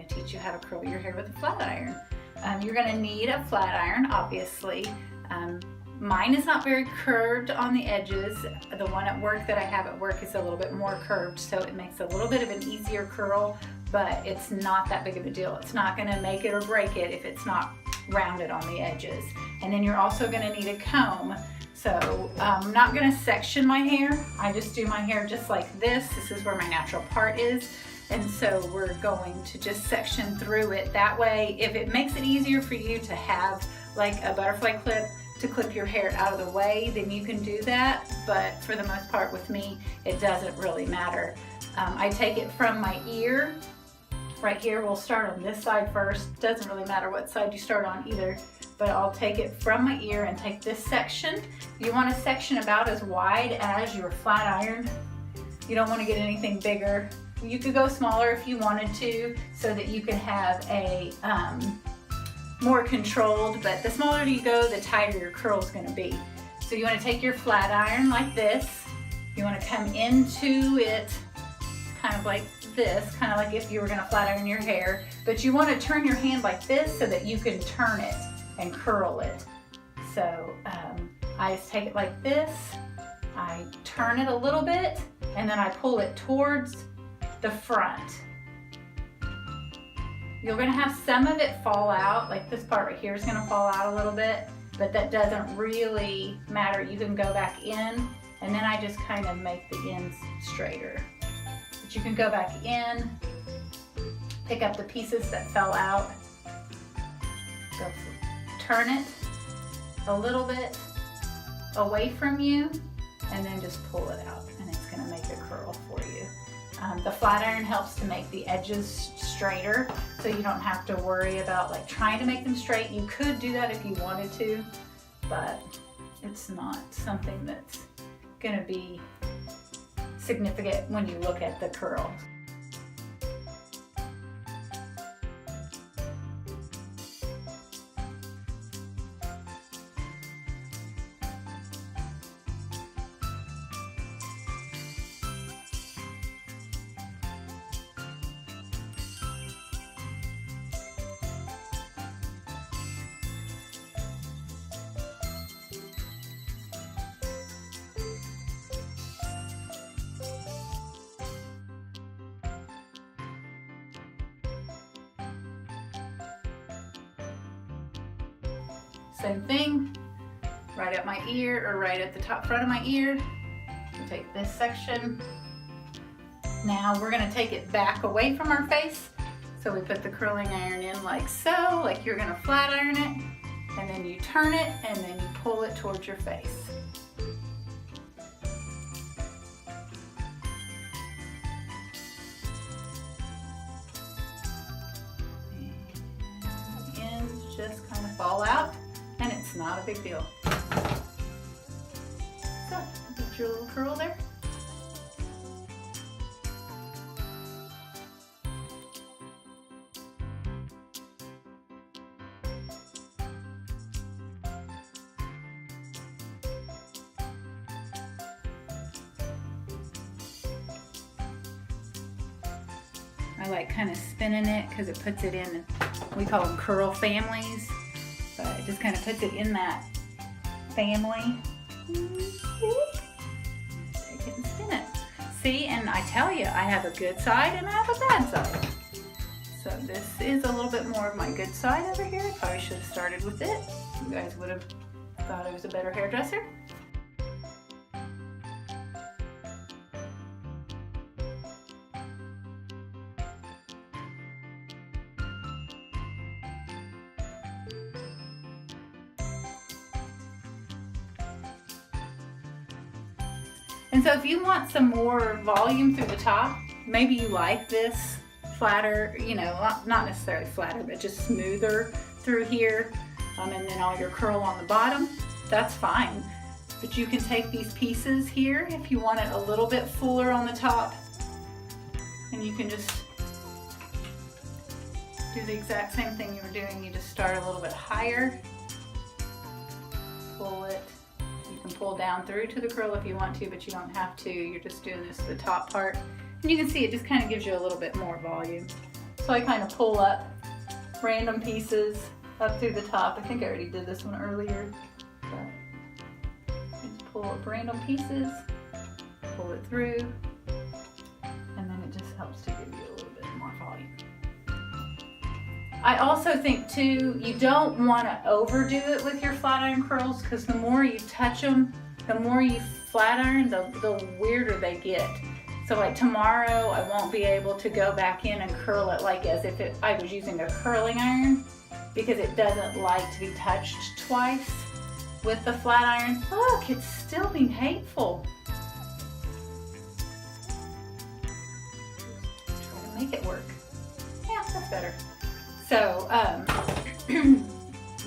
to teach you how to curl your hair with a flat iron. You're going to need a flat iron, obviously. Mine is not very curved on the edges. The one at work that I have at work is a little bit more curved, so it makes a little bit of an easier curl, but it's not that big of a deal. It's not going to make it or break it if it's not rounded on the edges. And then you're also going to need a comb. So I'm not going to section my hair. I just do my hair just like this. This is where my natural part is. And so we're going to just section through it. That way, if it makes it easier for you to have like a butterfly clip to clip your hair out of the way, then you can do that. But for the most part with me, it doesn't really matter. I take it from my ear. Right here, we'll start on this side first. Doesn't really matter what side you start on either, but I'll take it from my ear and take this section. You want a section about as wide as your flat iron. You don't want to get anything bigger. You could go smaller if you wanted to, so that you can have a more controlled, but the smaller you go, the tighter your curl is going to be. So you want to take your flat iron like this. You want to come into it kind of like this, kind of like if you were going to flat iron your hair, but you want to turn your hand like this so that you can turn it and curl it. So I just take it like this, I turn it a little bit, and then I pull it towards the front. You're going to have some of it fall out, like this part right here is going to fall out a little bit, but that doesn't really matter. You can go back in, and then I just kind of make the ends straighter. But you can go back in, pick up the pieces that fell out, turn it a little bit away from you, and then just pull it out, and it's going to make a curl for you. The flat iron helps to make the edges straighter, so you don't have to worry about like trying to make them straight. You could do that if you wanted to, but it's not something that's going to be significant when you look at the curl. Same thing, right at my ear or right at the top front of my ear. You take this section. Now we're going to take it back away from our face. So we put the curling iron in like so, like you're going to flat iron it, and then you turn it and then you pull it towards your face. And the ends just kind of fall out. And it's not a big deal. So, get your little curl there. I like kind of spinning it because it puts it in, we call them curl families. But it just kind of puts it in that family. Take it and spin it. See, and I tell you, I have a good side and I have a bad side. So this is a little bit more of my good side over here. Probably should have started with it. You guys would have thought I was a better hairdresser. And so if you want some more volume through the top, maybe you like this flatter, you know, not necessarily flatter, but just smoother through here, and then all your curl on the bottom, that's fine. But you can take these pieces here if you want it a little bit fuller on the top, and you can just do the exact same thing you were doing. You just start a little bit higher, pull it. You can pull down through to the curl if you want to, but you don't have to. You're just doing this to the top part. And you can see it just kind of gives you a little bit more volume. So I kind of pull up random pieces up through the top. I think I already did this one earlier. But just pull up random pieces, pull it through, and then it just helps to give you a little bit more volume. I also think too, you don't want to overdo it with your flat iron curls, because the more you touch them, the more you flat iron, the weirder they get. So like tomorrow, I won't be able to go back in and curl it like as if I was using a curling iron, because it doesn't like to be touched twice with the flat iron. Look, it's still being hateful. Try to make it work. Yeah, that's better. So,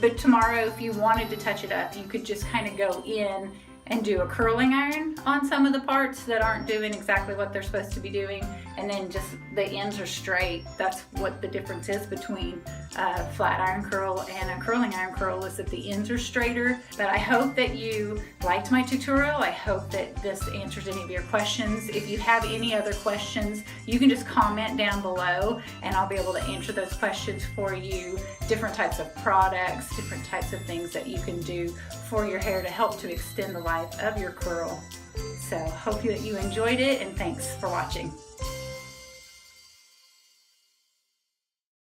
but tomorrow, if you wanted to touch it up, you could just kind of go in and do a curling iron on some of the parts that aren't doing exactly what they're supposed to be doing, and then just the ends are straight. That's what the difference is between a flat iron curl and a curling iron curl, is that the ends are straighter. But I hope that you liked my tutorial. I hope that this answers any of your questions. If you have any other questions, you can just comment down below and I'll be able to answer those questions for you. Different types of products, different types of things that you can do for your hair to help to extend the life of your curl. So hope that you enjoyed it, and thanks for watching.